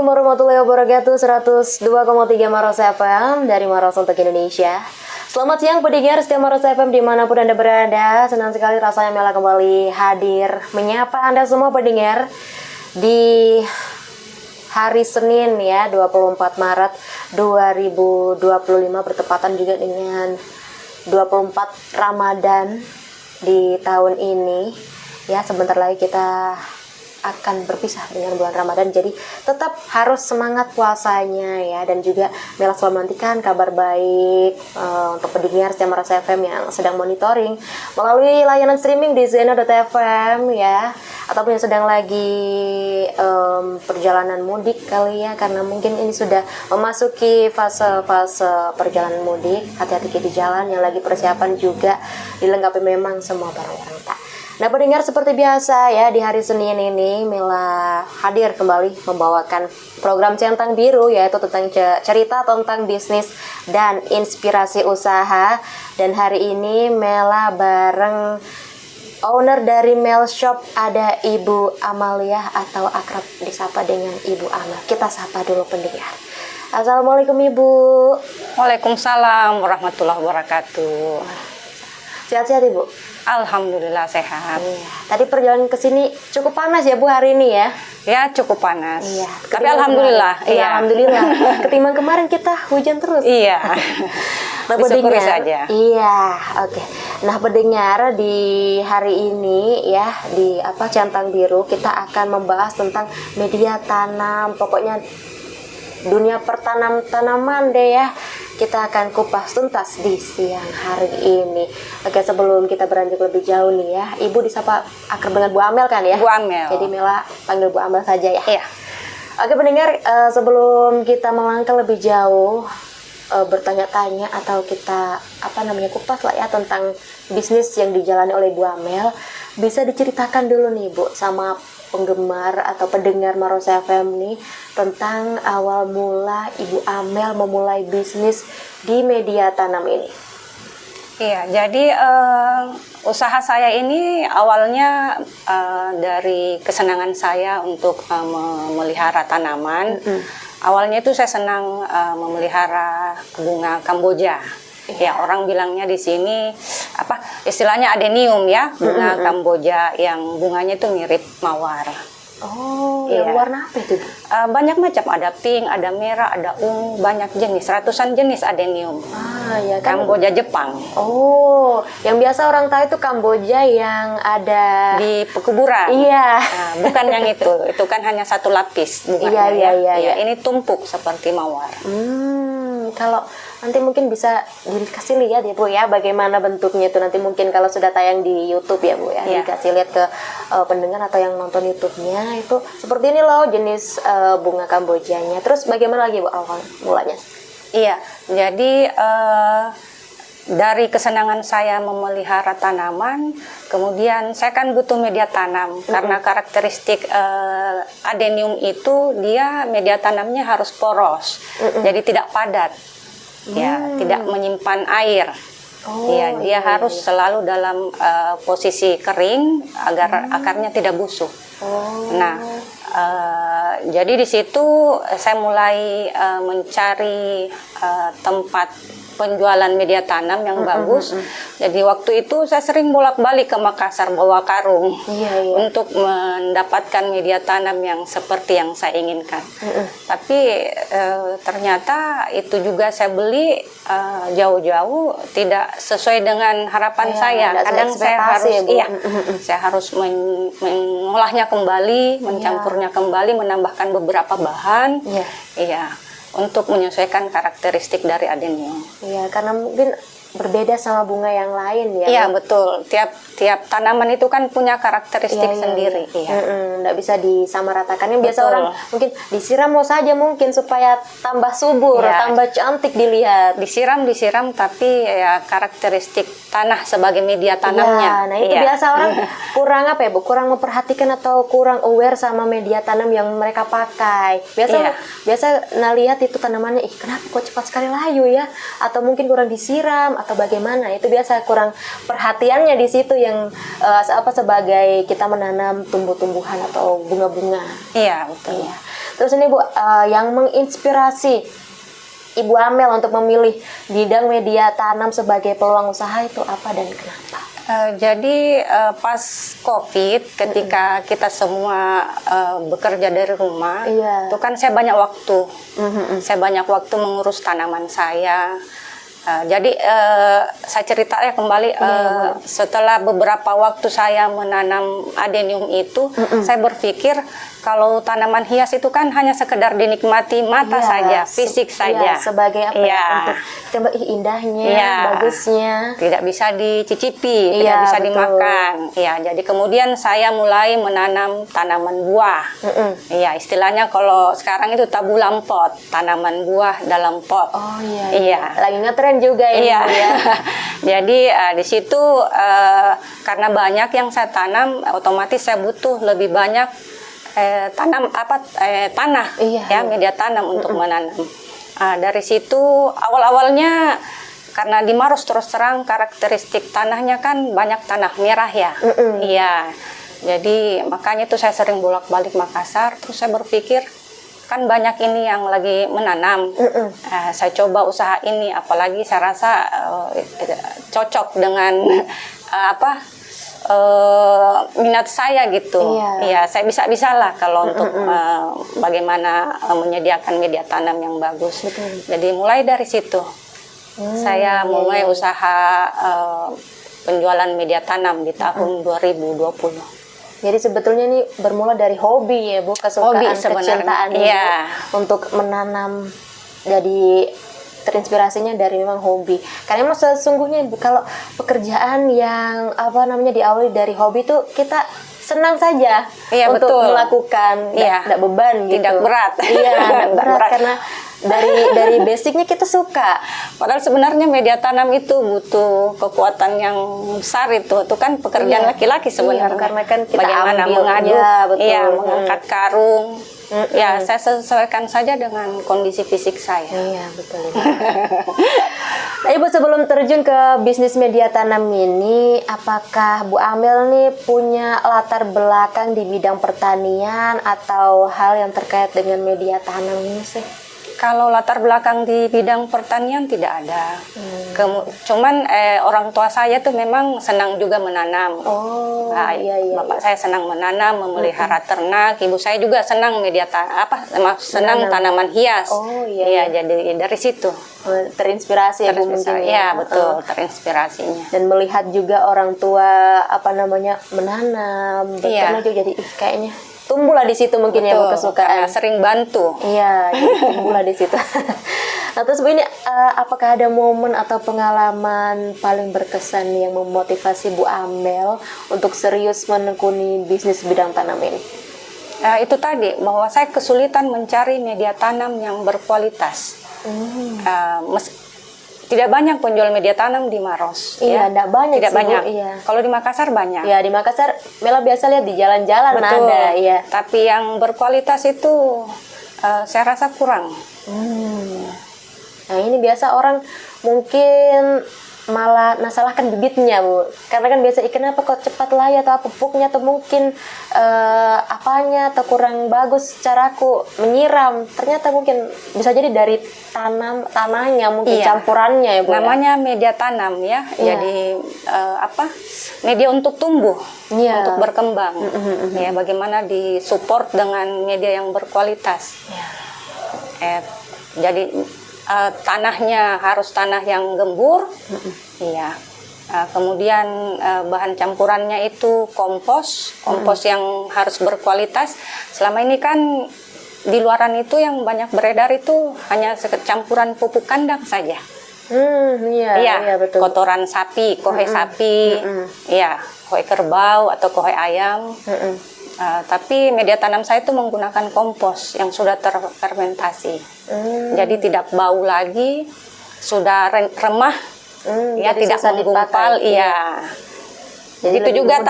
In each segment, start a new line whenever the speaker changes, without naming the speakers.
warahmatullahi wabarakatuh. 102,3 Maros FM dari Maros untuk Indonesia. Selamat siang pendengar setia Maros FM dimanapun Anda berada. Senang sekali rasanya Mela kembali hadir menyapa Anda semua pendengar di hari Senin ya, 24 Maret 2025 bertepatan juga dengan 24 Ramadan di tahun ini. Ya, sebentar lagi kita akan berpisah dengan bulan Ramadan, jadi tetap harus semangat puasanya ya. Dan juga Mela selalu menantikan kabar baik untuk pendengar setia Maros FM yang sedang monitoring melalui layanan streaming di Zeno.fm ya, ataupun yang sedang lagi perjalanan mudik kali ya, karena mungkin ini sudah memasuki fase-fase perjalanan mudik. Hati-hati di jalan, yang lagi persiapan juga dilengkapi memang semua barang-barang tak. Nah pendengar, seperti biasa ya, di hari Senin ini Mela hadir kembali membawakan program Centang Biru, yaitu tentang cerita tentang bisnis dan inspirasi usaha. Dan hari ini Mela bareng owner dari Mel Shop, ada Ibu Amalia atau akrab disapa dengan Ibu Amal. Kita sapa dulu pendengar. Assalamualaikum Ibu.
Waalaikumsalam warahmatullahi wabarakatuh.
Sehat-sehat Ibu?
Alhamdulillah sehat.
Iya. Tadi perjalanan ke sini cukup panas ya Bu hari ini ya?
Ya cukup panas.
Iya.
Tapi alhamdulillah.
Iya. Alhamdulillah. Ketimbang kemarin kita hujan terus.
Iya.
Nah,
disyukuri saja.
Iya, oke. Nah, pendengar, di hari ini ya, di Centang Biru kita akan membahas tentang media tanam. Pokoknya dunia tanaman deh ya. Kita akan kupas tuntas di siang hari ini. Oke, sebelum kita beranjak lebih jauh nih ya, Ibu disapa akrab dengan Bu Amel kan ya?
Bu Amel.
Jadi Mela panggil Bu Amel saja ya?
Iya.
Oke pendengar, sebelum kita melangkah lebih jauh, bertanya-tanya atau kita kupas lah ya tentang bisnis yang dijalani oleh Bu Amel, bisa diceritakan dulu nih Bu sama penggemar atau pendengar Maros FM nih tentang awal mula Ibu Amel memulai bisnis di media tanam ini.
Iya, jadi usaha saya ini awalnya dari kesenangan saya untuk memelihara tanaman. Awalnya itu saya senang memelihara bunga Kamboja. Ya, orang bilangnya di sini istilahnya adenium ya, bunga Kamboja yang bunganya itu mirip mawar.
Oh,
iya.
Yang warna apa itu?
Banyak macam, ada pink, ada merah, ada ungu, banyak jenis, ratusan jenis adenium.
Ya kan?
Kamboja Jepang.
Oh, yang biasa orang tahu itu Kamboja yang ada
di pekuburan.
Iya.
Nah, bukan yang itu kan hanya satu lapis bunganya.
Iya.
Ini tumpuk seperti mawar.
Kalau nanti mungkin bisa dikasih lihat ya Bu ya, bagaimana bentuknya itu nanti mungkin kalau sudah tayang di YouTube ya Bu ya, dikasih lihat ke pendengar atau yang nonton YouTube-nya itu seperti ini loh jenis bunga Kambojanya. Terus bagaimana lagi Bu awal mulanya?
Iya, jadi dari kesenangan saya memelihara tanaman, kemudian saya kan butuh media tanam karena karakteristik adenium itu dia media tanamnya harus poros, jadi tidak padat, ya tidak menyimpan air. Dia harus selalu dalam posisi kering agar akarnya tidak busuk. Nah, jadi di situ saya mulai mencari tempat penjualan media tanam yang bagus. Jadi waktu itu saya sering bolak-balik ke Makassar bawa karung untuk mendapatkan media tanam yang seperti yang saya inginkan. Tapi ternyata itu juga saya beli jauh-jauh tidak sesuai dengan harapan saya. Kadang saya harus mengolahnya kembali, mencampurnya kembali, menambahkan beberapa bahan. Untuk menyesuaikan karakteristik dari adenium.
Iya, karena mungkin berbeda sama bunga yang lain ya.
Iya, betul. Tiap tanaman itu kan punya karakteristik sendiri.
Nggak bisa disamaratakan. Yang biasa orang mungkin disiram saja mungkin supaya tambah subur, tambah cantik dilihat.
Disiram, tapi ya karakteristik tanah sebagai media tanamnya.
Nah itu biasa orang kurang kurang memperhatikan atau kurang aware sama media tanam yang mereka pakai. Biasa lihat itu tanamannya, kenapa kok cepat sekali layu ya? Atau mungkin kurang disiram atau bagaimana, itu biasa kurang perhatiannya di situ yang sebagai kita menanam tumbuh-tumbuhan atau bunga-bunga.
Iya, betul.
Iya. Terus ini Bu, yang menginspirasi Ibu Amel untuk memilih bidang media tanam sebagai peluang usaha itu apa dan kenapa?
Jadi pas COVID, ketika kita semua bekerja dari rumah,
Iya.
itu kan saya banyak waktu. Saya banyak waktu mengurus tanaman saya. Jadi saya cerita ya kembali, setelah beberapa waktu saya menanam adenium itu, saya berpikir kalau tanaman hias itu kan hanya sekedar dinikmati mata saja, fisik saja.
Sebagai apa ya? Untuk kita indahnya, bagusnya.
Tidak bisa dicicipi, tidak
Iya,
bisa
betul.
dimakan. Ya, jadi kemudian saya mulai menanam tanaman buah. Iya, istilahnya kalau sekarang itu tabulam pot, tanaman buah dalam pot.
Oh iya.
Iya.
Lagi ngetren juga ini
Iya.
Bu, ya.
Jadi di situ karena banyak yang saya tanam, otomatis saya butuh lebih banyak tanah,
Iya.
media tanam untuk menanam. Dari situ awal-awalnya karena di Maros terus terang karakteristik tanahnya kan banyak tanah merah ya. Iya. Jadi makanya itu saya sering bolak-balik Makassar. Terus saya berpikir kan banyak ini yang lagi menanam. Saya coba usaha ini, apalagi saya rasa cocok dengan minat saya gitu. Iya, saya bisa lah kalau untuk bagaimana menyediakan media tanam yang bagus. Jadi mulai dari situ saya mulai usaha penjualan media tanam di tahun 2020.
Jadi sebetulnya ini bermula dari hobi ya Bu, kesukaan, kecintaan untuk menanam. Jadi terinspirasinya dari memang hobi. Karena memang sesungguhnya Bu, kalau pekerjaan yang diawali dari hobi itu kita senang saja untuk melakukan, tidak beban gitu.
Tidak berat.
Iya, tidak berat karena dari basicnya kita suka.
Padahal sebenarnya media tanam itu butuh kekuatan yang besar itu kan pekerjaan laki-laki sebenarnya.
Karena kan kita
bagaimana mengaduk, mengangkat karung. Ya, saya sesuaikan saja dengan kondisi fisik saya.
Iya, betul. Nah, Ibu sebelum terjun ke bisnis media tanam ini, apakah Bu Amel nih punya latar belakang di bidang pertanian atau hal yang terkait dengan media tanam ini sih?
Kalau latar belakang di bidang pertanian tidak ada. Cuman orang tua saya tuh memang senang juga menanam. Bapak saya senang menanam, memelihara ternak. Ibu saya juga senang senang tanaman hias. Jadi dari situ
terinspirasi ya Bu mungkin.
Iya, betul, terinspirasinya.
Dan melihat juga orang tua menanam, berternak juga jadi kayaknya tumbuhlah di situ mungkin. Betul, ya Bu kesukaan.
Sering bantu.
Iya, tumbuhlah di situ. Nah, terus Bu ini apakah ada momen atau pengalaman paling berkesan yang memotivasi Bu Amel untuk serius menekuni bisnis bidang tanam ini?
Itu tadi bahwa saya kesulitan mencari media tanam yang berkualitas. Tidak banyak penjual media tanam di Maros.
Iya, tidak banyak.
Tidak
sih,
banyak.
Bu, iya.
Kalau di Makassar banyak.
Ya, di Makassar Mela biasa lihat di jalan-jalan ada. Iya.
Tapi yang berkualitas itu saya rasa kurang.
Nah, ini biasa orang mungkin malah salahkan bibitnya Bu, karena kan biasa kenapa kok cepat layu atau pupuknya atau mungkin apanya atau kurang bagus caraku menyiram, ternyata mungkin bisa jadi dari tanahnya mungkin campurannya ya Bu.
Namanya media tanam ya. Jadi media untuk tumbuh, untuk berkembang. Ya, bagaimana disupport dengan media yang berkualitas. Jadi tanahnya harus tanah yang gembur, kemudian bahan campurannya itu kompos yang harus berkualitas. Selama ini kan di luaran itu yang banyak beredar itu hanya campuran pupuk kandang saja. Betul. Kotoran sapi, kohai sapi, kohai kerbau atau kohai ayam. Tapi media tanam saya itu menggunakan kompos yang sudah terfermentasi. Jadi tidak bau lagi, sudah remah, tidak menggumpal. Jadi itu juga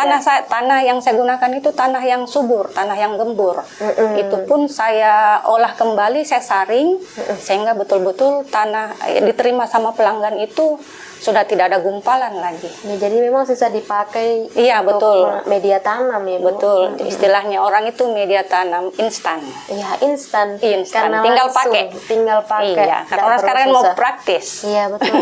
tanah yang saya gunakan itu tanah yang subur, tanah yang gembur. Itu pun saya olah kembali, saya saring, sehingga betul-betul tanah diterima sama pelanggan itu sudah tidak ada gumpalan lagi.
Ya, jadi memang sisa dipakai
Iya,
untuk
betul.
media tanam ya, Bu?
Betul, istilahnya orang itu media tanam instan.
Iya, instan.
Instan,
Karena
tinggal
langsung,
pakai.
Tinggal pakai.
Iya, karena
Nggak
orang
perlu
sekarang mau
susah.
praktis.
Iya, betul.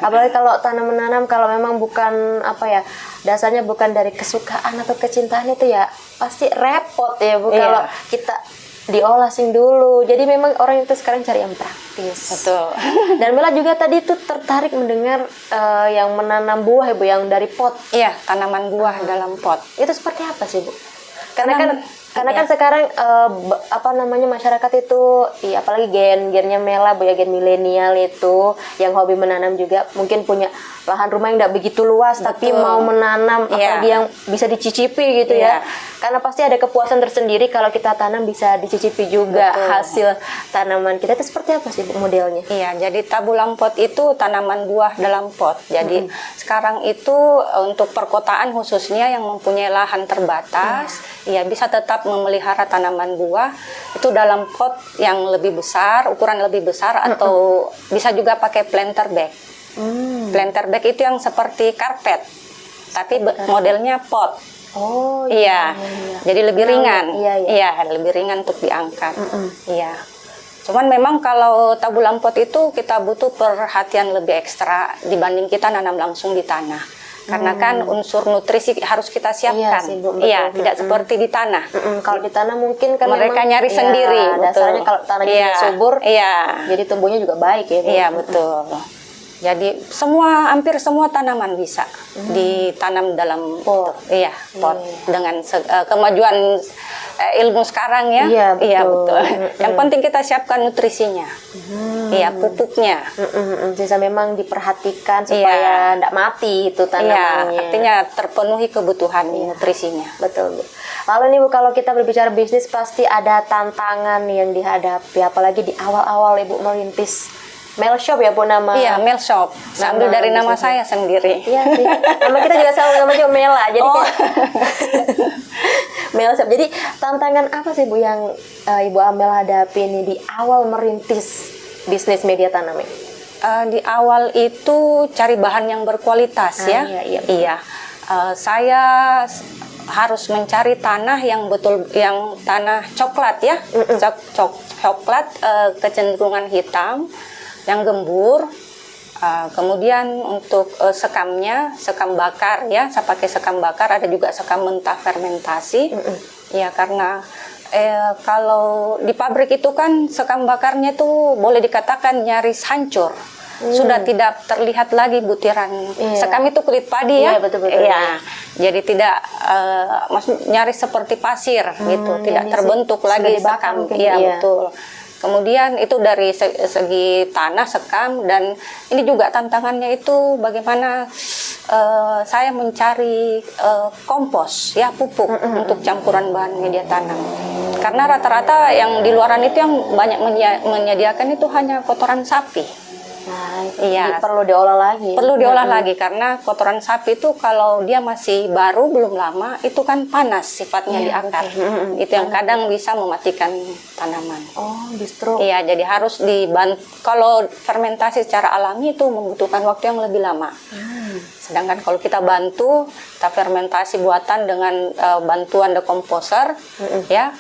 Apalagi kalau tanam menanam, kalau memang bukan apa ya, dasarnya bukan dari kesukaan atau kecintaan, itu ya pasti repot ya, Bu.
Iya.
Kalau kita diolasin dulu. Jadi memang orang itu sekarang cari yang praktis.
Betul.
Dan Mela juga tadi tuh tertarik mendengar yang menanam buah ya, Bu, yang dari pot.
Iya, tanaman buah dalam pot.
Itu seperti apa sih, Bu? Karena kan
Iya.
sekarang apa namanya, masyarakat itu, iya, apalagi gennya Mela, Bu, ya, gen milenial itu yang hobi menanam juga, mungkin punya lahan rumah yang tidak begitu luas, tapi
Betul.
mau menanam
Iya.
apalagi yang bisa dicicipi gitu ya.
Iya.
Karena pasti ada kepuasan tersendiri kalau kita tanam bisa dicicipi juga
Betul.
hasil tanaman kita. Itu seperti apa sih, Bu, modelnya?
Iya, jadi tabulam pot itu tanaman buah dalam pot. Jadi sekarang itu untuk perkotaan khususnya yang mempunyai lahan terbatas, ya bisa tetap memelihara tanaman buah itu dalam pot yang lebih besar, ukuran lebih besar, atau bisa juga pakai planter bag. Planter bag itu yang seperti karpet, tapi modelnya pot.
Oh
Iya, jadi lebih ringan.
Iya, iya.
Iya, lebih ringan untuk diangkat. Iya. Cuman memang kalau tabulam pot itu kita butuh perhatian lebih ekstra dibanding kita nanam langsung di tanah. Karena kan unsur nutrisi harus kita siapkan.
Iya sih, Bu, betul.
Iya, tidak seperti di tanah.
Kalau di tanah mungkin kan
Mereka
memang,
nyari
ya,
sendiri.
dasarnya
betul.
kalau tanahnya
Iya,
subur,
iya.
jadi tumbuhnya juga baik ya, Bu.
Iya, betul. Jadi hampir semua tanaman bisa ditanam dalam
Pot.
Iya, pot. Dengan kemajuan ilmu sekarang ya.
Iya, betul.
Yang penting kita siapkan nutrisinya. Iya, pupuknya.
Bisa memang diperhatikan
Iya.
supaya tidak mati itu
Iya,
tanamannya.
artinya terpenuhi kebutuhan nutrisinya.
Betul, Bu. Lalu nih, Bu, kalau kita berbicara bisnis pasti ada tantangan yang dihadapi, apalagi di awal-awal Ibu merintis Mel Shop ya, Bu, nama.
Iya, Mel Shop. Ambil dari nama saya sendiri.
Iya sih. Nama kita juga sama, namanya Mela. Jadi Mel Shop. Jadi tantangan apa sih, Bu, yang Ibu Amel hadapi ini di awal merintis bisnis media tanam ini?
Di awal itu cari bahan yang berkualitas ya.
Iya.
Saya harus mencari tanah yang yang tanah coklat ya. Coklat kecenderungan hitam, yang gembur. Kemudian untuk sekamnya, sekam bakar ya, saya pakai sekam bakar, ada juga sekam mentah fermentasi. Ya, karena kalau di pabrik itu kan sekam bakarnya tuh boleh dikatakan nyaris hancur. Sudah tidak terlihat lagi butiran. Sekam itu kulit padi ya.
Iya, betul.
Iya. Jadi tidak nyaris seperti pasir gitu, tidak terbentuk lagi sekam. Iya, betul. Kemudian itu dari segi tanah, sekam, dan ini juga tantangannya itu bagaimana saya mencari kompos ya, pupuk untuk campuran bahan media tanam. Karena rata-rata yang di luaran itu yang banyak menyediakan itu hanya kotoran sapi.
Nah,
Iya.
perlu diolah lagi.
Perlu diolah lagi karena kotoran sapi itu kalau dia masih baru, belum lama, itu kan panas sifatnya di akar. Itu yang kadang bisa mematikan tanaman.
Oh, justru.
Iya, jadi harus dibantu. Kalau fermentasi secara alami itu membutuhkan waktu yang lebih lama. Sedangkan kalau kita bantu, kita fermentasi buatan dengan bantuan dekomposer, ya,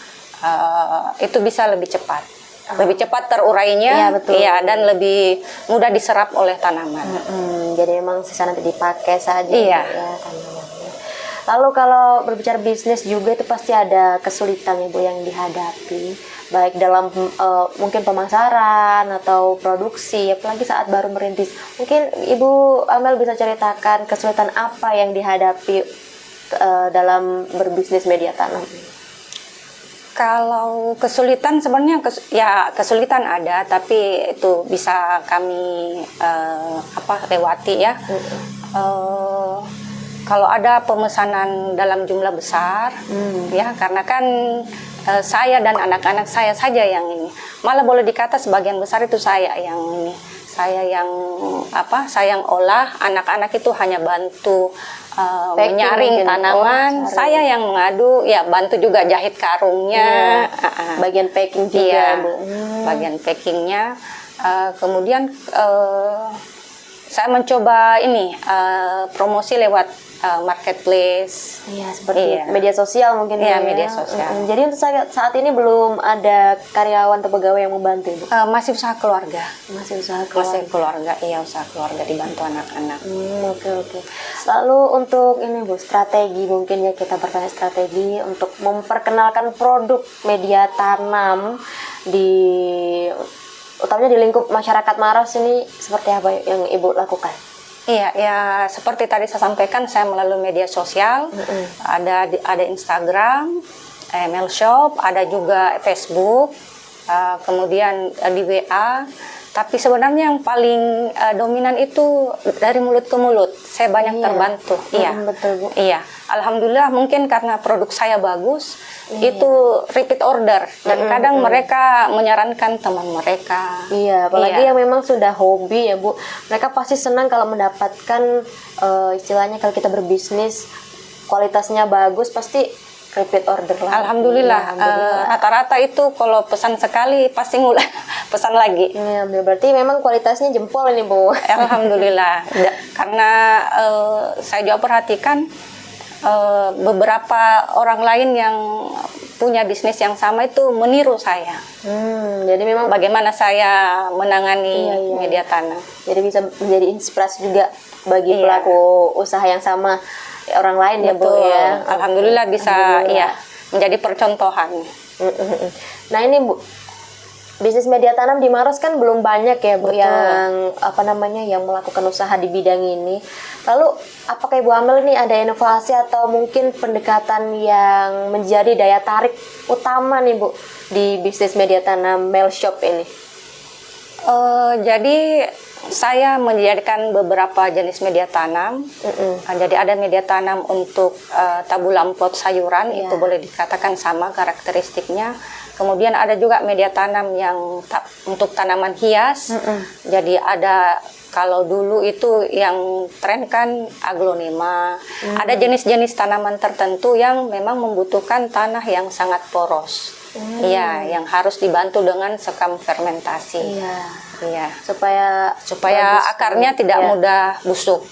itu bisa lebih cepat. Lebih cepat terurainya,
Iya, betul.
Iya, dan lebih mudah diserap oleh tanaman.
Jadi memang sisa nanti dipakai saja.
Iya.
Ya, tanamannya. Lalu kalau berbicara bisnis juga itu pasti ada kesulitan ya, Bu, yang dihadapi, baik dalam mungkin pemasaran atau produksi, apalagi saat baru merintis. Mungkin Ibu Amel bisa ceritakan kesulitan apa yang dihadapi dalam berbisnis media tanam.
Kalau kesulitan sebenarnya kesulitan ada, tapi itu bisa kami lewati ya. Kalau ada pemesanan dalam jumlah besar, ya, karena kan saya dan anak-anak saya saja yang ini. Malah boleh dikata sebagian besar itu saya yang ini. Saya yang olah, anak-anak itu hanya bantu menyaring tanaman. Saya yang mengadu, ya, bantu juga jahit karungnya.
Bagian packing juga,
iya,
Bu.
Bagian packingnya. Kemudian saya mencoba ini promosi lewat marketplace.
Iya, seperti
Iya.
media sosial mungkin
Iya,
ya.
media sosial.
Jadi untuk saat ini belum ada karyawan atau pegawai yang membantu, Ibu?
Masih usaha keluarga.
Masih usaha
Masih
keluarga.
keluarga, iya usaha keluarga dibantu anak-anak.
Oke, oke. Lalu untuk ini Bu, strategi mungkin ya, kita bertanya strategi untuk memperkenalkan produk media tanam di utamanya di lingkup masyarakat Maros ini, seperti apa yang Ibu lakukan?
Iya, ya seperti tadi saya sampaikan, saya melalui media sosial, ada Instagram, email shop, ada juga Facebook, kemudian di WA. Tapi sebenarnya yang paling dominan itu dari mulut ke mulut. Saya banyak terbantu. Iya,
betul Bu.
Iya, alhamdulillah mungkin karena produk saya bagus, itu repeat order dan kadang mereka menyarankan teman mereka.
Iya, apalagi yang memang sudah hobi ya Bu, mereka pasti senang kalau mendapatkan istilahnya kalau kita berbisnis kualitasnya bagus, pasti repeat order lah.
Alhamdulillah, rata-rata itu kalau pesan sekali pasti ngulang pesan lagi.
Iya, berarti memang kualitasnya jempol ini Bu.
Alhamdulillah, karena saya juga perhatikan beberapa orang lain yang punya bisnis yang sama itu meniru saya.
Jadi memang
Bagaimana saya menangani media tanam.
jadi bisa menjadi inspirasi juga bagi
Iya.
pelaku usaha yang sama orang lain ya Bu
Betul.
ya.
Alhamdulillah bisa
Alhamdulillah.
menjadi percontohan.
Nah ini Bu, bisnis media tanam di Maros kan belum banyak ya Bu yang yang melakukan usaha di bidang ini. Lalu apakah Ibu Amel ini ada inovasi atau mungkin pendekatan yang menjadi daya tarik utama nih Bu di bisnis media tanam Mel Shop ini?
Jadi saya menjadikan beberapa jenis media tanam. Jadi ada media tanam untuk tabulam pot sayuran, itu boleh dikatakan sama karakteristiknya. Kemudian ada juga media tanam yang untuk tanaman hias. Jadi ada, kalau dulu itu yang tren kan aglonema. Ada jenis-jenis tanaman tertentu yang memang membutuhkan tanah yang sangat poros. Iya, yang harus dibantu dengan sekam fermentasi. Iya.
Supaya
Akarnya tidak mudah busuk.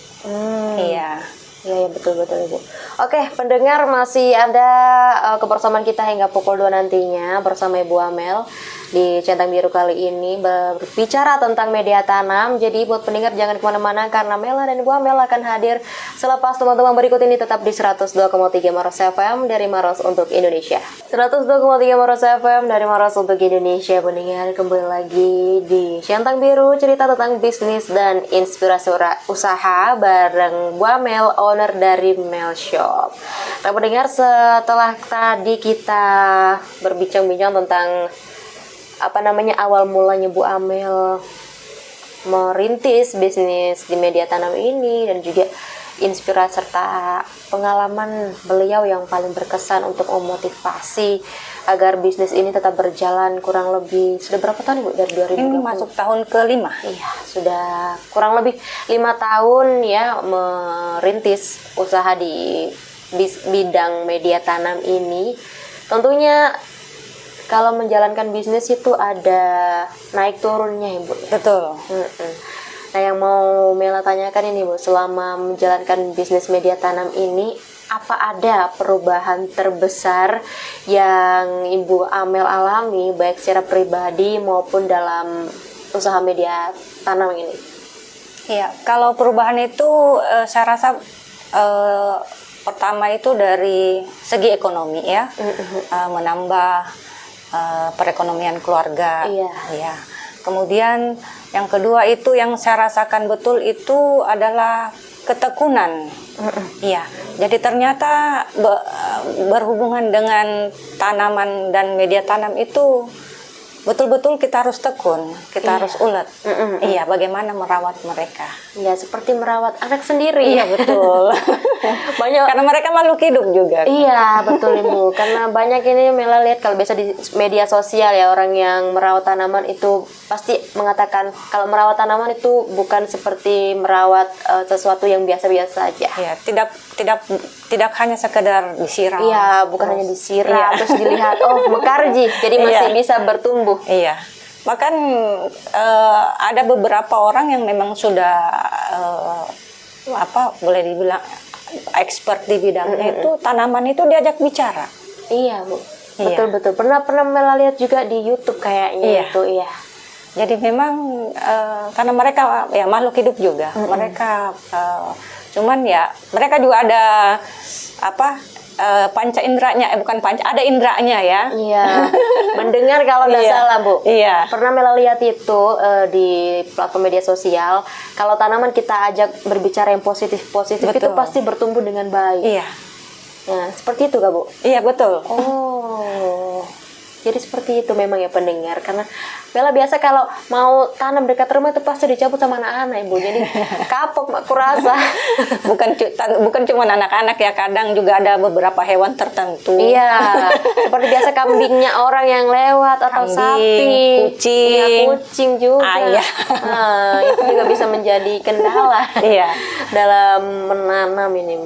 Iya.
Iya, betul Ibu. Oke, pendengar, masih ada kebersamaan kita hingga pukul 2 nantinya bersama Ibu Amel di Centang Biru kali ini berbicara tentang media tanam. Jadi buat pendengar jangan kemana-mana karena Mela dan Ibu Amel akan hadir selepas teman-teman berikut ini, tetap di 102,3 Maros FM dari Maros untuk Indonesia. 102,3 Maros FM dari Maros untuk Indonesia. Pendengar, kembali lagi di Centang Biru, cerita tentang bisnis dan inspirasi usaha bareng Bu Amel, owner dari Mel Shop. Nah pendengar, setelah tadi kita berbincang-bincang tentang awal mulanya Bu Amel merintis bisnis di media tanam ini dan juga inspirasi serta pengalaman beliau yang paling berkesan untuk memotivasi agar bisnis ini tetap berjalan, kurang lebih sudah berapa tahun Ibu dari 2020?
Ini masuk tahun ke-5.
Iya, sudah kurang lebih 5 tahun ya merintis usaha di bidang media tanam ini. Tentunya kalau menjalankan bisnis itu ada naik turunnya ya Bu.
Betul.
Nah yang mau Mela tanyakan ini Bu, selama menjalankan bisnis media tanam ini, apa ada perubahan terbesar yang Ibu Amel alami baik secara pribadi maupun dalam usaha media tanam ini?
Iya, kalau perubahan itu saya rasa pertama itu dari segi ekonomi ya, menambah perekonomian keluarga. Iya. Kemudian yang kedua itu yang saya rasakan betul itu adalah ketekunan. Iya. Jadi ternyata berhubungan dengan tanaman dan media tanam itu betul-betul kita harus tekun, kita harus ulet. Iya, bagaimana merawat mereka.
Ya, seperti merawat anak sendiri.
Iya, betul.
Banyak,
karena mereka makhluk hidup juga.
Iya, betul Ibu. Karena banyak ini Mela lihat kalau biasa di media sosial ya, orang yang merawat tanaman itu pasti mengatakan kalau merawat tanaman itu bukan seperti merawat sesuatu yang biasa-biasa aja.
Iya, tidak hanya sekedar disiram.
Iya, bukan hanya disiram terus dilihat mekar jadi masih bisa bertumbuh.
Iya. Bahkan ada beberapa orang yang memang sudah boleh dibilang expert di bidangnya, itu tanaman itu diajak bicara.
Iya, Bu.
Iya.
Betul-betul. Pernah Mela lihat juga di YouTube kayaknya
Iya.
itu, iya.
Jadi memang karena mereka ya makhluk hidup juga, mereka cuman ya mereka juga ada panca inderanya, bukan panca, ada inderanya ya.
Iya. Mendengar kalau nggak
Iya.
salah, Bu.
Iya.
Pernah Mela lihat itu di platform media sosial, kalau tanaman kita ajak berbicara yang positif-positif itu
Betul.
pasti bertumbuh dengan baik.
Iya.
Nah, seperti itu, Kak, Bu?
Iya, betul.
Oh, jadi seperti itu memang ya pendengar. Karena Bella biasa kalau mau tanam dekat rumah itu pasti dicabut sama anak-anak, Ibu. Jadi kapok, aku rasa.
bukan cuma anak-anak ya, kadang juga ada beberapa hewan tertentu.
Iya, seperti biasa kambingnya orang yang lewat atau
Kambing,
sapi,
kucing,
iya, kucing juga.
ayam.
Nah, itu juga bisa menjadi kendala
Iya.
dalam menanam ini.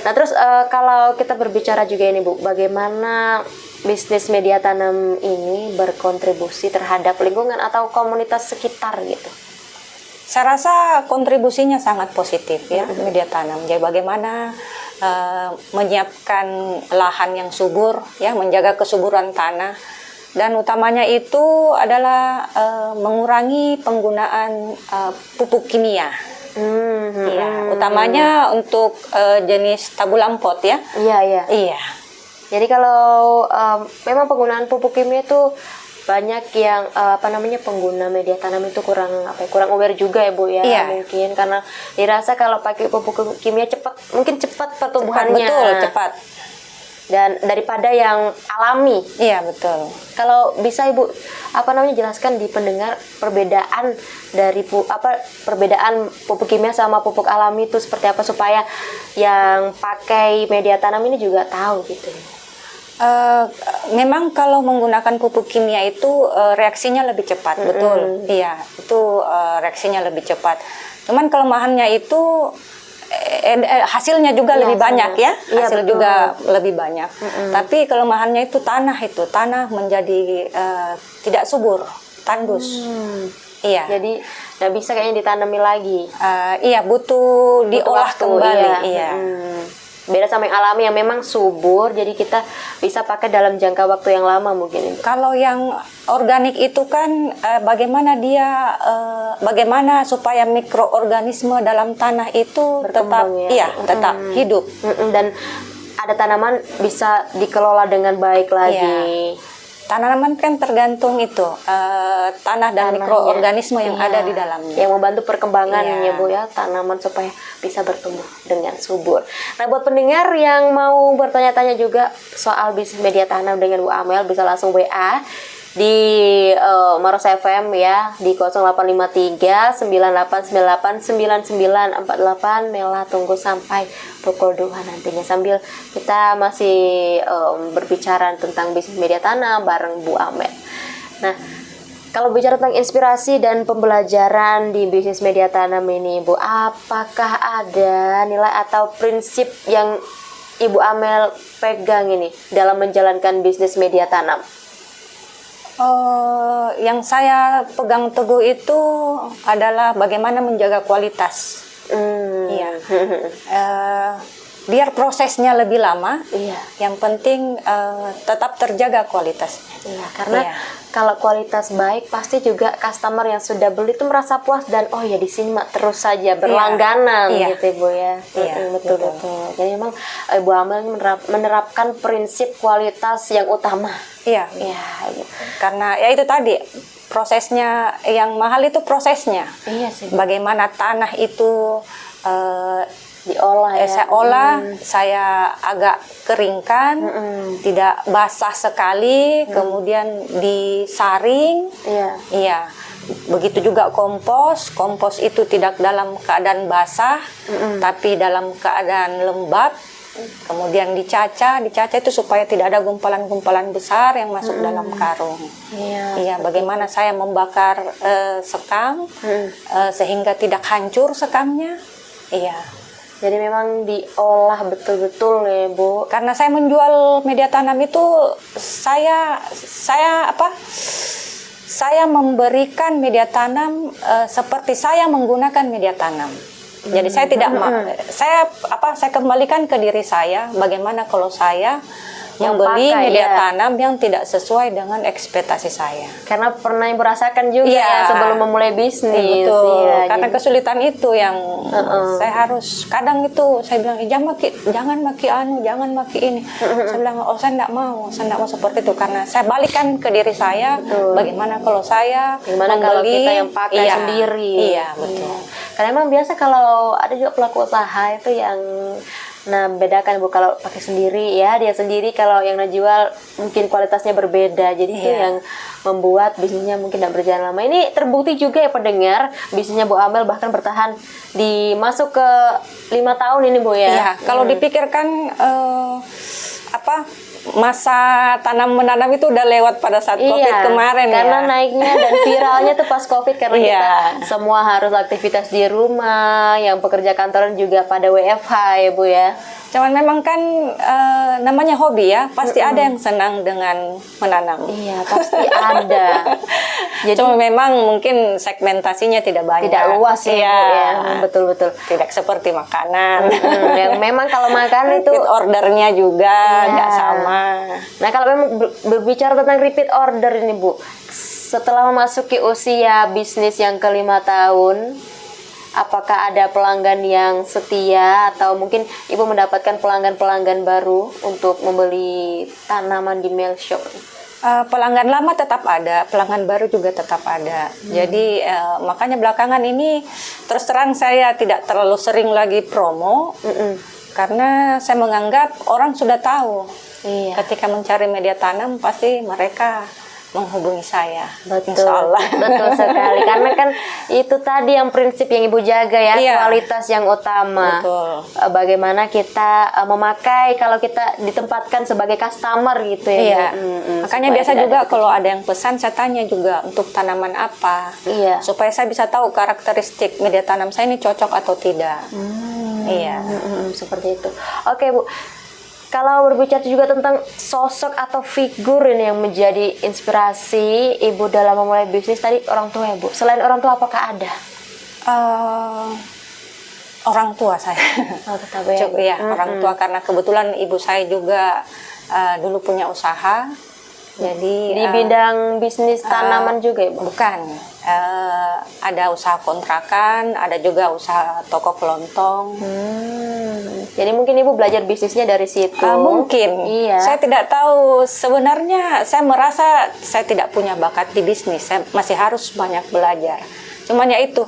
Nah, terus kalau kita berbicara juga ini, Bu, bagaimana bisnis media tanam ini berkontribusi terhadap lingkungan atau komunitas sekitar gitu?
Saya rasa kontribusinya sangat positif ya, media tanam. Jadi bagaimana menyiapkan lahan yang subur, ya, menjaga kesuburan tanah, dan utamanya itu adalah mengurangi penggunaan pupuk kimia. Iya, utamanya untuk jenis tabulampot ya.
Iya, iya.
Iya.
Jadi kalau memang penggunaan pupuk kimia itu banyak yang pengguna media tanam itu kurang aware juga ya, Bu ya.
Iya.
Mungkin karena dirasa kalau pakai pupuk kimia mungkin cepat pertumbuhannya.
Betul, cepat.
Dan daripada yang alami.
Iya, betul.
Kalau bisa Ibu jelaskan di pendengar perbedaan dari perbedaan pupuk kimia sama pupuk alami itu seperti apa supaya yang pakai media tanam ini juga tahu gitu.
Memang kalau menggunakan pupuk kimia itu reaksinya lebih cepat, betul. Iya, itu reaksinya lebih cepat. Cuman kelemahannya itu hasilnya juga lebih banyak ya,
Iya,
hasil
betul.
juga lebih banyak. Tapi kelemahannya itu tanah menjadi tidak subur, tandus. Iya.
Jadi nggak bisa kayaknya ditanami lagi.
Iya, butuh diolah
waktu,
kembali.
iya.
Iya.
Beda sama yang alami yang memang subur, jadi kita bisa pakai dalam jangka waktu yang lama mungkin.
Kalau yang organik itu kan bagaimana supaya mikroorganisme dalam tanah itu tetap
Berkembang, ya.
tetap hidup.
Dan ada tanaman bisa dikelola dengan baik lagi.
Iya. Tanaman kan tergantung itu tanah dan mikroorganisme yang ada di dalamnya.
Yang membantu perkembangannya,
Iya.
Bu ya, tanaman supaya bisa bertumbuh dengan subur. Nah, buat pendengar yang mau bertanya-tanya juga soal bisnis media tanam dengan Bu Amel, bisa langsung WA di Maros FM ya, di 0853 9898 9948. Mela tunggu sampai pukul 2 nantinya sambil kita masih berbicara tentang bisnis media tanam bareng Bu Amel. Nah, kalau bicara tentang inspirasi dan pembelajaran di bisnis media tanam ini, Bu, apakah ada nilai atau prinsip yang Ibu Amel pegang ini dalam menjalankan bisnis media tanam?
Yang saya pegang teguh itu adalah bagaimana menjaga kualitas. Iya. Biar prosesnya lebih lama,
Iya.
yang penting tetap terjaga kualitasnya.
Iya, karena
Iya.
kalau kualitas baik pasti juga customer yang sudah beli itu merasa puas dan oh ya di sini mah terus saja berlangganan
Iya.
gitu Ibu ya.
Iya,
Betul.
betul.
Jadi memang Ibu Amel ini menerapkan prinsip kualitas yang utama.
Iya.
Iya, gitu.
Karena ya itu tadi prosesnya yang mahal itu prosesnya.
Iya sih.
Bagaimana tanah itu
Diolah ya.
saya olah, saya agak keringkan, tidak basah sekali, kemudian disaring.
Iya.
Iya. Begitu juga kompos. Kompos itu tidak dalam keadaan basah, tapi dalam keadaan lembab. Kemudian dicaca itu supaya tidak ada gumpalan-gumpalan besar yang masuk dalam karung.
Iya.
Iya, bagaimana saya membakar sekam sehingga tidak hancur sekamnya. Iya.
Jadi memang diolah betul-betul ya, Bu.
Karena saya menjual media tanam itu saya saya memberikan media tanam seperti saya menggunakan media tanam. Jadi saya tidak saya kembalikan ke diri saya bagaimana kalau saya membeli media tanam yang tidak sesuai dengan ekspektasi saya.
Karena pernah Ibu rasakan juga
Iya.
ya sebelum memulai bisnis.
Betul.
Iya,
Karena
jadi-
kesulitan itu yang saya harus kadang itu saya bilang jangan maki ini. Saya bilang saya tidak mau seperti itu karena saya balikan ke diri saya bagaimana kalau saya
Gimana kalau
membeli,
kita yang pakai sendiri?
Iya, betul.
Karena emang biasa kalau ada juga pelaku usaha itu yang bedakan Bu kalau pakai sendiri ya dia sendiri, kalau yang jual mungkin kualitasnya berbeda. Jadi itu yang membuat bisnisnya mungkin tidak berjalan lama. Ini terbukti juga ya pendengar, bisnisnya Bu Amel bahkan bertahan masuk ke 5 tahun ini Bu ya.
Iya, kalau dipikirkan masa tanam menanam itu udah lewat pada saat COVID kemarin
karena
ya.
naiknya dan viralnya tuh pas COVID karena kita semua harus aktivitas di rumah, yang pekerja kantoran juga pada WFH ya Bu ya.
Cuman memang kan namanya hobi ya, pasti ada yang senang dengan menanam.
Iya, pasti ada. Jadi
Cuma memang mungkin segmentasinya tidak banyak.
tidak luas ya, Bu ya. Betul-betul.
Tidak seperti makanan.
Yang memang kalau makan itu
Repeat ordernya juga nggak sama.
Nah, kalau memang berbicara tentang repeat order ini Bu, setelah memasuki usia bisnis yang ke-5 tahun, apakah ada pelanggan yang setia atau mungkin Ibu mendapatkan pelanggan-pelanggan baru untuk membeli tanaman di Mel Shop?
Pelanggan lama tetap ada, pelanggan baru juga tetap ada. Jadi makanya belakangan ini terus terang saya tidak terlalu sering lagi promo. Karena saya menganggap orang sudah tahu. Ketika mencari media tanam pasti mereka menghubungi saya.
Betul,
Insya Allah.
betul sekali. Karena kan itu tadi yang prinsip yang Ibu jaga ya, kualitas yang utama.
Betul.
Bagaimana kita memakai kalau kita ditempatkan sebagai customer gitu ya.
Iya. Makanya
Supaya
biasa
tidak
juga
ada-
kalau ada yang pesan saya tanya juga untuk tanaman apa.
Iya.
Supaya saya bisa tahu karakteristik media tanam saya ini cocok atau tidak. Iya.
Seperti itu. Oke Bu, kalau berbicara juga tentang sosok atau figur ini yang menjadi inspirasi Ibu dalam memulai bisnis, tadi orang tua ya Bu. Selain orang tua apakah ada?
Orang tua saya.
Oh, tetap ya.
Iya, orang tua karena kebetulan ibu saya juga dulu punya usaha. Jadi
Di bidang bisnis tanaman juga ya Bu?
bukan, ada usaha kontrakan, ada juga usaha toko kelontong.
Jadi mungkin Ibu belajar bisnisnya dari situ.
Mungkin,
Iya.
saya tidak tahu. Sebenarnya saya merasa saya tidak punya bakat di bisnis. Saya masih harus banyak belajar. Cuman ya itu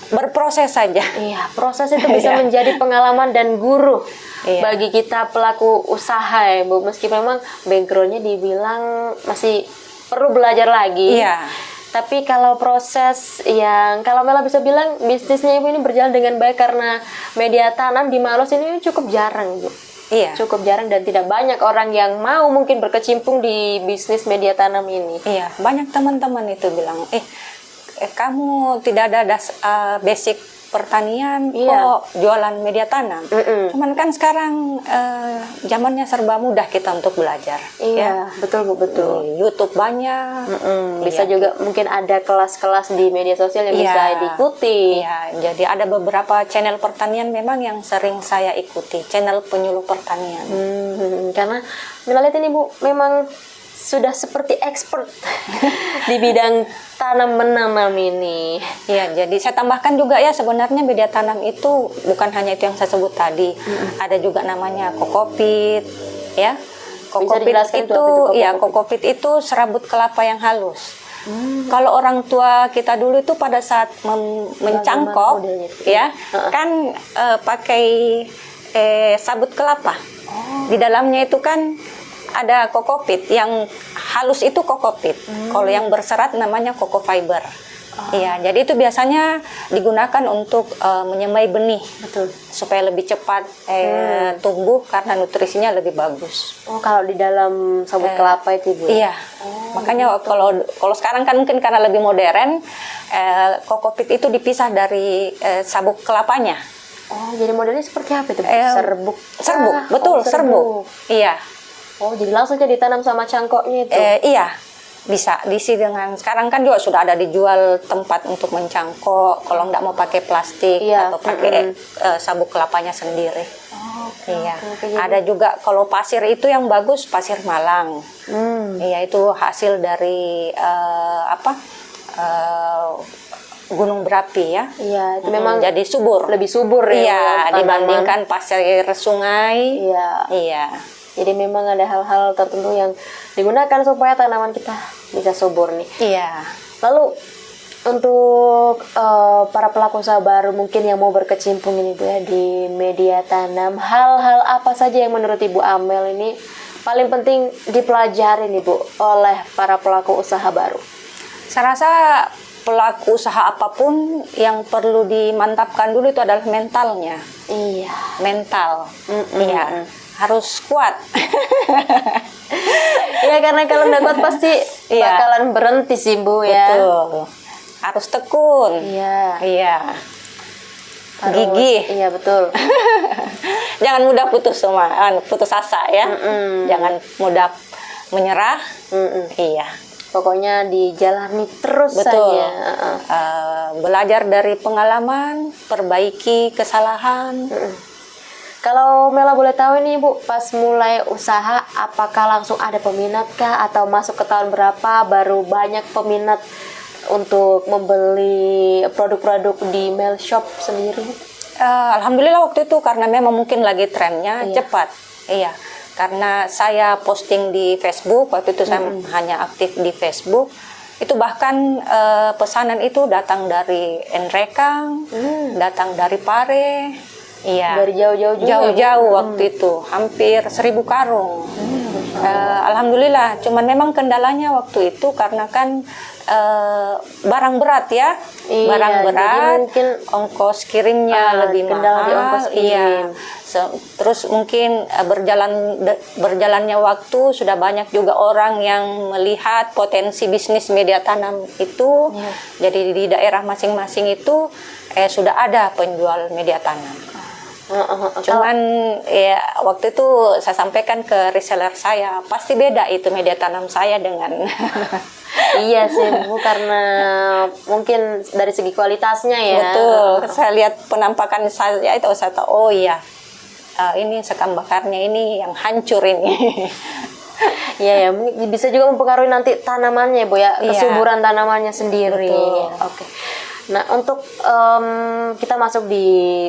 berproses saja.
Iya, proses itu bisa
Iya.
menjadi pengalaman dan guru
Iya.
bagi kita pelaku usaha ya Bu. Meski memang backgroundnya dibilang masih perlu belajar lagi.
Iya.
Tapi kalau proses yang, kalau Mela bisa bilang bisnisnya Ibu ini berjalan dengan baik karena media tanam di Maros ini cukup jarang Bu.
Iya.
Cukup jarang dan tidak banyak orang yang mau mungkin berkecimpung di bisnis media tanam ini.
Iya, banyak teman-teman itu bilang, kamu tidak ada basic pertanian, kok jualan media tanam. Cuman kan sekarang zamannya serba mudah kita untuk belajar.
Iya, betul Bu, betul.
Di YouTube banyak.
Bisa juga mungkin ada kelas-kelas di media sosial yang bisa diikuti.
Iya, jadi ada beberapa channel pertanian memang yang sering saya ikuti, channel penyuluh pertanian.
Karena Mela lihat ini Bu, memang sudah seperti expert di bidang tanam menanam ini.
Iya, jadi saya tambahkan juga ya sebenarnya media tanam itu bukan hanya itu yang saya sebut tadi. Ada juga namanya kokopit, ya. Kokopit
dijelaskan tuh apa itu
itu,
kokopit?
ya kokopit itu serabut kelapa yang halus. Kalau orang tua kita dulu itu pada saat mencangkok,
modelnya itu?
ya, kan pakai sabut kelapa. Di dalamnya itu kan ada kokopit, yang halus itu kokopit. Kalau yang berserat namanya koko fiber. Iya, jadi itu biasanya digunakan untuk menyemai benih, supaya lebih cepat tumbuh karena nutrisinya lebih bagus.
Oh, kalau di dalam sabut kelapa itu Bu.
Iya, makanya kalau sekarang kan mungkin karena lebih modern, kokopit itu dipisah dari sabuk kelapanya.
Oh, jadi modelnya seperti apa itu? Serbuk.
Serbuk, betul, serbuk. Iya.
Oh, jadi langsung aja ditanam sama cangkoknya itu.
Iya. Bisa diisi dengan, sekarang kan juga sudah ada dijual tempat untuk mencangkok kalau nggak mau pakai plastik
Iya.
atau pakai sabuk kelapanya sendiri. Iya.
oke,
Ada juga kalau pasir itu yang bagus pasir Malang. Iya, itu hasil dari gunung berapi ya.
Iya, itu memang
jadi subur.
lebih subur ya.
Iya,
tanaman.
dibandingkan pasir sungai.
Iya.
Iya.
Jadi memang ada hal-hal tertentu yang digunakan supaya tanaman kita bisa subur nih.
Iya.
Lalu untuk para pelaku usaha baru mungkin yang mau berkecimpung ini Bu ya di media tanam, hal-hal apa saja yang menurut Ibu Amel ini paling penting dipelajari nih Bu oleh para pelaku usaha baru?
Saya rasa pelaku usaha apapun yang perlu dimantapkan dulu itu adalah mentalnya.
Iya.
Mental. Iya. Harus kuat.
Iya, karena kalau nggak kuat pasti
Iya.
bakalan berhenti sih Bu ya.
Betul. Harus tekun.
Iya.
Iya.
Harus-
Gigih.
Iya betul.
Jangan mudah putus asa ya. Jangan mudah menyerah. Iya.
Pokoknya dijalani terus
Betul.
saja.
Belajar dari pengalaman, perbaiki kesalahan.
Kalau Mela boleh tahu nih Bu, pas mulai usaha apakah langsung ada peminat kah atau masuk ke tahun berapa baru banyak peminat untuk membeli produk-produk di Mel Shop sendiri?
Alhamdulillah waktu itu karena memang mungkin lagi trennya
Iya.
cepat. Iya. Karena saya posting di Facebook, waktu itu saya hanya aktif di Facebook. Itu bahkan pesanan itu datang dari Enrekang, datang dari Pare. Iya.
Dari jauh-jauh juga.
Jauh-jauh waktu itu, hampir 1.000 karung. Alhamdulillah, cuman memang kendalanya waktu itu karena kan barang berat ya,
Iya,
barang
jadi
berat,
mungkin
ongkos kirimnya lebih
kendala
mahal.
di ongkos kirim.
Iya. Terus mungkin berjalannya waktu sudah banyak juga orang yang melihat potensi bisnis media tanam itu.
Iya.
Jadi di daerah masing-masing itu sudah ada penjual media tanam. Cuman ya waktu itu saya sampaikan ke reseller saya, pasti beda itu media tanam saya dengan
Iya sih Bu, karena mungkin dari segi kualitasnya ya.
betul. Saya lihat penampakan saya itu saya tahu, oh iya, ini sekam bakarnya ini yang hancur ini.
Iya ya, mungkin bisa juga mempengaruhi nanti tanamannya Bu ya,
Iya.
kesuburan tanamannya sendiri.
Betul.
Oke. Nah, untuk kita masuk di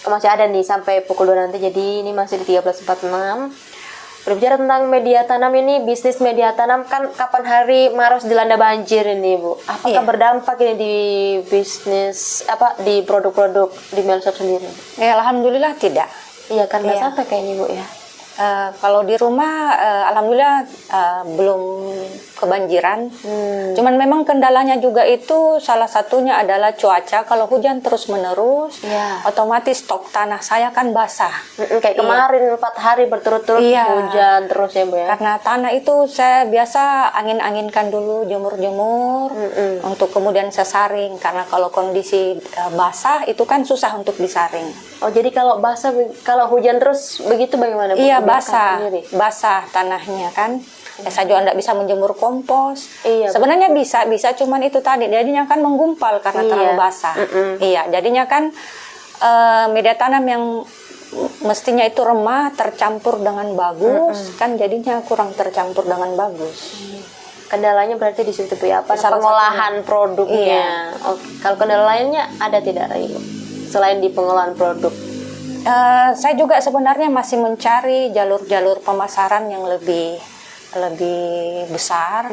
masih ada nih sampai pukul 2 nanti, jadi ini masih di 13.46. Berbicara tentang media tanam ini, bisnis media tanam kan kapan hari Maros dilanda banjir ini Bu. Apakah
Iya.
berdampak ini di bisnis di produk-produk di Melshop sendiri?
Ya alhamdulillah tidak.
Iya, kan nggak
Iya.
sampai kayaknya Bu ya.
Kalau di rumah alhamdulillah belum kebanjiran. Cuman memang kendalanya juga itu salah satunya adalah cuaca. Kalau hujan terus menerus,
Iya.
otomatis stok tanah saya kan basah.
Kayak kemarin 4 hari berturut-turut
Iya.
hujan terus ya Bu ya.
Karena tanah itu saya biasa angin-anginkan dulu, jemur-jemur untuk kemudian saya saring. Karena kalau kondisi basah itu kan susah untuk disaring.
Oh, jadi kalau basah, kalau hujan terus begitu bagaimana Bu?
Iya,
Dibiarkan
basah,
sendiri?
basah tanahnya kan. Ya, saya juga tidak bisa menjemur kompos.
Iya,
Sebenarnya bisa, cuman itu tadi jadinya kan menggumpal karena
Iya.
terlalu basah. Iya, jadinya kan media tanam yang mestinya itu remah tercampur dengan bagus, kan jadinya kurang tercampur dengan bagus.
Kendalanya berarti di situ Bu ya,
Salah
pengolahan produknya.
Iya.
Oke. Kalau kendala lainnya ada tidak Ibu? Selain di pengolahan produk.
Saya juga sebenarnya masih mencari jalur-jalur pemasaran yang lebih besar.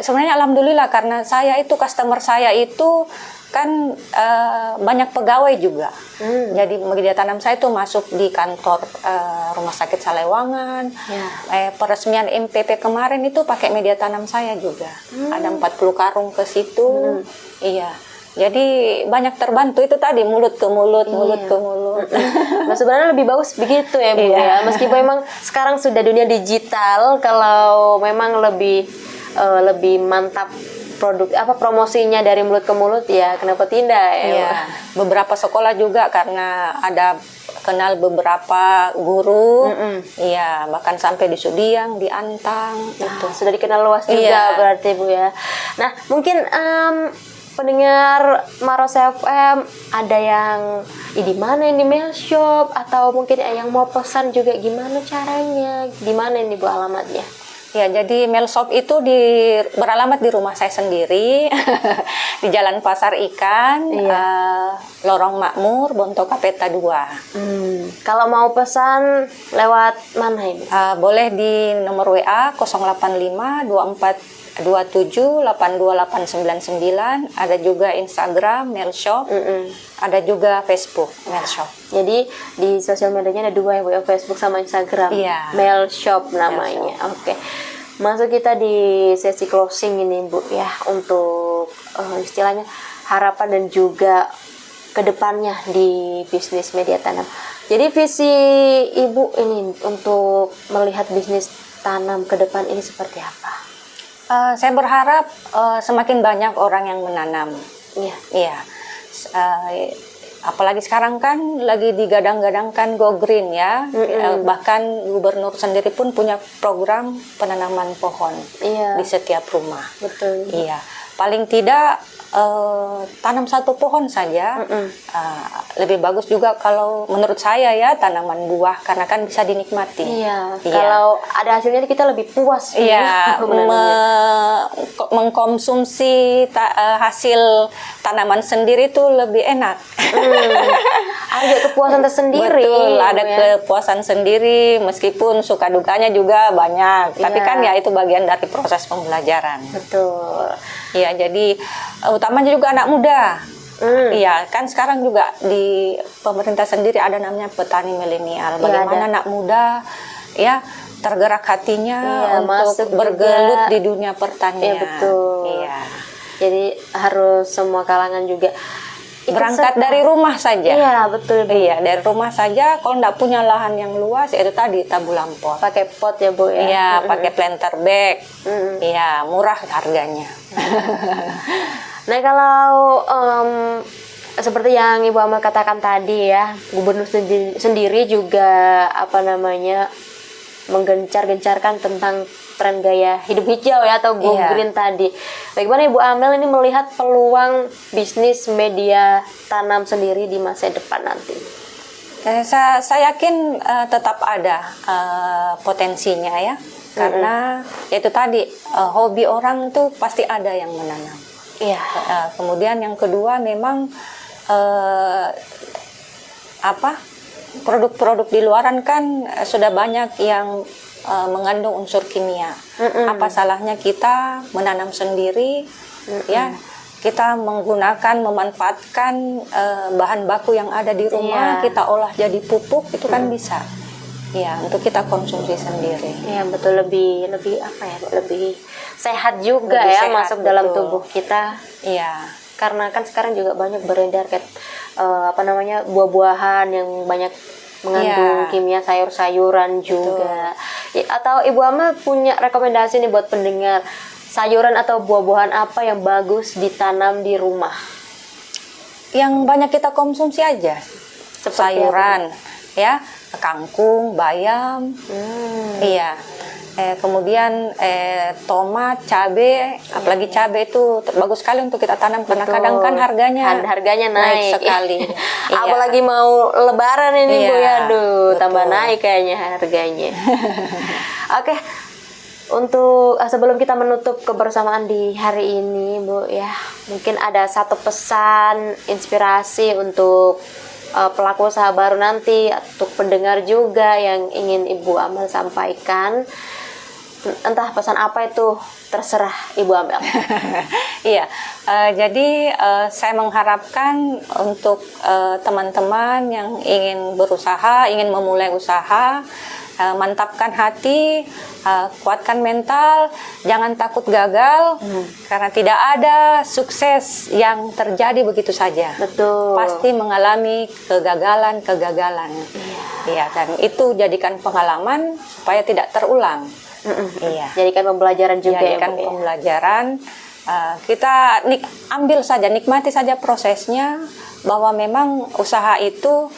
Sebenarnya alhamdulillah karena saya itu customer saya itu kan banyak pegawai juga. Jadi media tanam saya itu masuk di kantor Rumah Sakit Salewangan. Peresmian MPP kemarin itu pakai media tanam saya juga. Ada 40 karung ke situ. Iya. Jadi banyak terbantu itu tadi mulut ke mulut, mulut ke mulut.
Nah, sebenarnya lebih bagus begitu ya Bu
Iya.
ya. Meskipun memang sekarang sudah dunia digital, kalau memang lebih mantap produk promosinya dari mulut ke mulut ya kenapa tidak ya.
Iya. Beberapa sekolah juga karena ada kenal beberapa guru, iya, bahkan sampai di Sudiang, di Antang, itu.
Sudah dikenal luas juga
Iya.
berarti Bu ya. Nah, mungkin pendengar Maros FM ada yang di mana ini mail shop atau mungkin yang mau pesan juga gimana caranya? Di mana ini Bu alamatnya?
Ya, jadi mail shop itu beralamat di rumah saya sendiri di Jalan Pasar Ikan, Lorong Makmur, Bonto Kapeta 2.
Kalau mau pesan lewat mana ini?
Boleh di nomor WA 085 24 27 828999. Ada juga Instagram mail shop, ada juga Facebook mail shop.
Jadi di sosial medianya ada dua ya Bu, ya, Facebook sama Instagram.
Iya.
Mail shop namanya. Oke. Masuk kita di sesi closing ini Bu ya, untuk istilahnya harapan dan juga kedepannya di bisnis media tanam. Jadi visi Ibu ini untuk melihat bisnis tanam ke depan ini seperti apa?
Saya berharap semakin banyak orang yang menanam.
Iya.
Iya. Apalagi sekarang kan lagi digadang-gadangkan Go Green ya. Bahkan gubernur sendiri pun punya program penanaman pohon di setiap rumah.
Betul.
Iya. Paling tidak tanam satu pohon saja. Lebih bagus juga kalau menurut saya ya tanaman buah, karena kan bisa dinikmati.
Iya. Kalau ada hasilnya kita lebih puas.
Iya, mengkonsumsi hasil tanaman sendiri itu lebih enak.
Ada kepuasan tersendiri.
Betul, ada kepuasan sendiri, meskipun suka dukanya juga banyak. Tapi kan ya itu bagian dari proses pembelajaran.
Betul.
Iya, jadi utamanya juga anak muda. Iya, kan sekarang juga di pemerintah sendiri ada namanya petani milenial. Bagaimana anak muda ya tergerak hatinya untuk bergelut di dunia pertanian.
Iya, betul.
Iya.
Jadi harus semua kalangan juga
berangkat dari rumah saja.
Iya, betul.
Iya, dari rumah saja. Kalau nggak punya lahan yang luas, ya itu tadi tabulam pot.
Pakai pot ya Bu ya.
Iya, pakai planter bag. Iya, murah harganya.
Nah, kalau seperti yang Ibu Amel katakan tadi ya, gubernur sendiri juga menggencar-gencarkan tentang tren gaya hidup hijau ya, atau Go Green tadi. Bagaimana Ibu Amel ini melihat peluang bisnis media tanam sendiri di masa depan nanti?
Saya yakin tetap ada potensinya ya, karena itu tadi hobi orang tuh pasti ada yang menanam.
Iya.
Kemudian yang kedua memang produk-produk di luaran kan sudah banyak yang mengandung unsur kimia. Apa salahnya kita menanam sendiri, ya? Kita memanfaatkan bahan baku yang ada di rumah, kita olah jadi pupuk, itu kan bisa. Ya, untuk kita konsumsi sendiri.
Ya, betul, lebih lebih sehat juga lebih sehat, masuk betul. Dalam tubuh kita.
Iya.
Karena kan sekarang juga banyak beredar kayak buah-buahan yang banyak mengandung kimia, sayur-sayuran juga. Ya, atau Ibu Amel punya rekomendasi nih buat pendengar, sayuran atau buah-buahan apa yang bagus ditanam di rumah?
Yang banyak kita konsumsi aja. Seperti sayuran, ya, kangkung, bayam, iya. Kemudian tomat, cabai, apalagi cabai itu bagus sekali untuk kita tanam. Betul. Karena kadang kan harganya naik sekali.
Apalagi mau lebaran ini Bu ya, tambah naik kayaknya harganya. Oke. Untuk sebelum kita menutup kebersamaan di hari ini Bu ya, mungkin ada satu pesan inspirasi untuk pelaku usaha baru nanti, untuk pendengar juga yang ingin Ibu Amel sampaikan. Entah pesan apa itu, terserah Ibu Amel.
Iya, jadi saya mengharapkan untuk teman-teman yang ingin berusaha, ingin memulai usaha, mantapkan hati, kuatkan mental, jangan takut gagal, karena tidak ada sukses yang terjadi begitu saja.
Betul.
Pasti mengalami kegagalan. Iya, dan itu jadikan pengalaman supaya tidak terulang. Iya.
Jadikan pembelajaran juga.
Jadikan pembelajaran. Kita nikmati saja prosesnya, bahwa memang usaha itu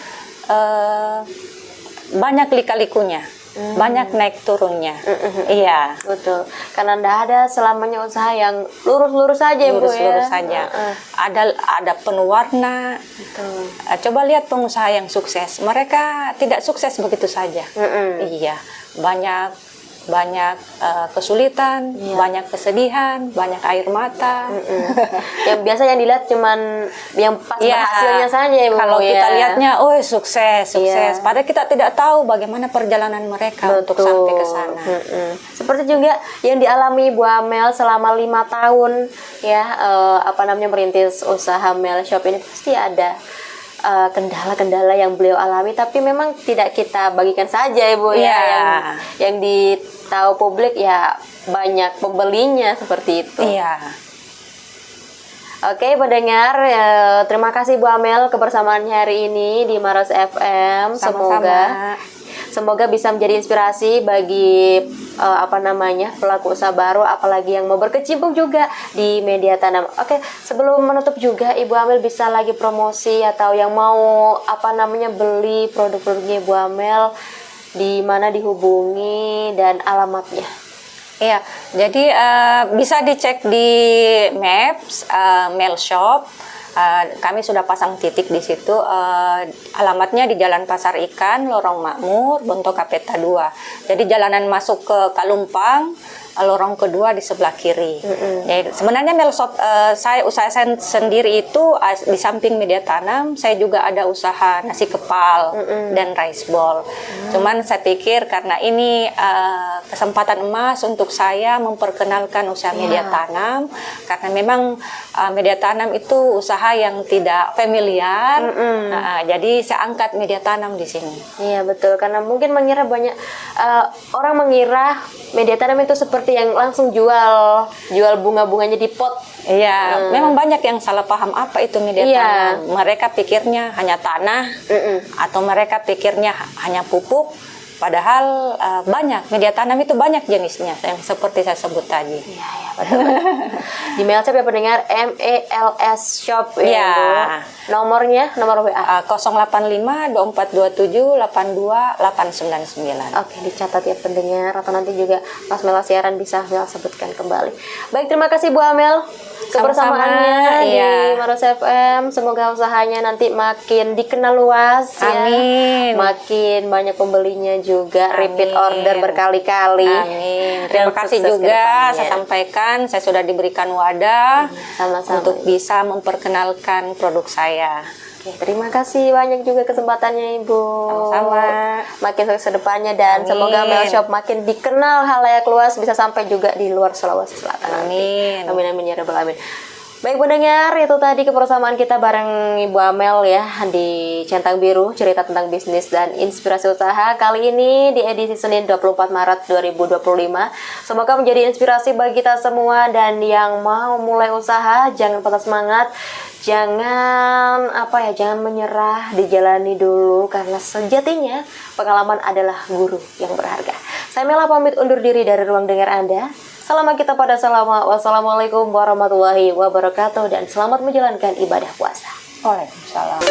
banyak lika-likunya, banyak naik turunnya. Iya.
Betul, karena ndak ada selamanya usaha yang lurus-lurus saja Bu ya.
Lurus-lurus saja. Ada penuh warna.
Betul.
Coba lihat pengusaha yang sukses, mereka tidak sukses begitu saja. Iya, banyak kesulitan, banyak kesedihan, banyak air mata.
Yang biasa yang dilihat cuman yang pas berhasilnya saja ya Bu.
Kalau
ya.
kita lihatnya, oh sukses.
Iya.
Padahal kita tidak tahu bagaimana perjalanan mereka untuk sampai ke sana.
Seperti juga yang dialami Bu Amel selama 5 tahun ya, merintis usaha Mel Shop ini, pasti ada kendala-kendala yang beliau alami, tapi memang tidak kita bagikan saja ya Bu ya. Yang ditahu publik ya banyak pembelinya seperti itu.
Iya.
Oke pendengar, terima kasih Bu Amel kebersamaannya hari ini di Maros FM. Semoga bisa menjadi inspirasi bagi pelaku usaha baru, apalagi yang mau berkecimpung juga di media tanam. Oke, sebelum menutup juga Ibu Amel bisa lagi promosi atau yang mau beli produk-produknya Ibu Amel, di mana dihubungi dan alamatnya.
Iya, jadi bisa dicek di Maps Mel Shop. Kami sudah pasang titik di situ. Alamatnya di Jalan Pasar Ikan, Lorong Makmur, Bonto Kapeta 2. Jadi jalanan masuk ke Kalumpang, lorong kedua di sebelah kiri. Jadi sebenarnya Mel Shop, usaha saya sendiri itu di samping media tanam, saya juga ada usaha nasi kepal dan rice ball. Cuman saya pikir karena ini kesempatan emas untuk saya memperkenalkan usaha media tanam, karena memang media tanam itu usaha yang tidak familiar. Jadi saya angkat media tanam di sini. Iya
betul, karena mungkin banyak orang mengira media tanam itu seperti yang langsung jual bunga-bunganya di pot.
Iya, memang banyak yang salah paham apa itu media tanam. Mereka pikirnya hanya tanah, atau mereka pikirnya hanya pupuk. Padahal banyak media tanam itu banyak jenisnya yang seperti saya sebut tadi.
Iya, betul. Di Mel Shop ya pendengar, MELS Shop ya. Nomor WA
085 2427 82899.
Oke, dicatat ya pendengar, atau nanti juga pas Mel siaran bisa Mel sebutkan kembali. Baik, terima kasih Bu Amel kebersamaannya di Maros FM. Semoga usahanya nanti makin dikenal luas.
Amin.
Ya. Makin banyak pembelinya juga. Amin. Repeat order berkali-kali.
Amin. Terima kasih juga saya sampaikan, saya sudah diberikan wadah untuk bisa memperkenalkan produk saya.
Oke, terima kasih banyak juga kesempatannya Ibu.
Sama-sama.
Makin sukses depannya dan semoga Mel Shop makin dikenal halayak luas, bisa sampai juga di luar Sulawesi Selatan.
Amin.
Amin amin ya rabbal alamin. Baik pendengar, itu tadi kebersamaan kita bareng Ibu Amel ya di Centang Biru, cerita tentang bisnis dan inspirasi usaha kali ini di edisi Senin 24 Maret 2025. Semoga menjadi inspirasi bagi kita semua, dan yang mau mulai usaha jangan patah semangat. Jangan menyerah, dijalani dulu, karena sejatinya pengalaman adalah guru yang berharga. Saya Mela pamit undur diri dari ruang dengar Anda. Salam kita pada wassalamualaikum warahmatullahi wabarakatuh, dan selamat menjalankan ibadah puasa.
Waalaikumsalam.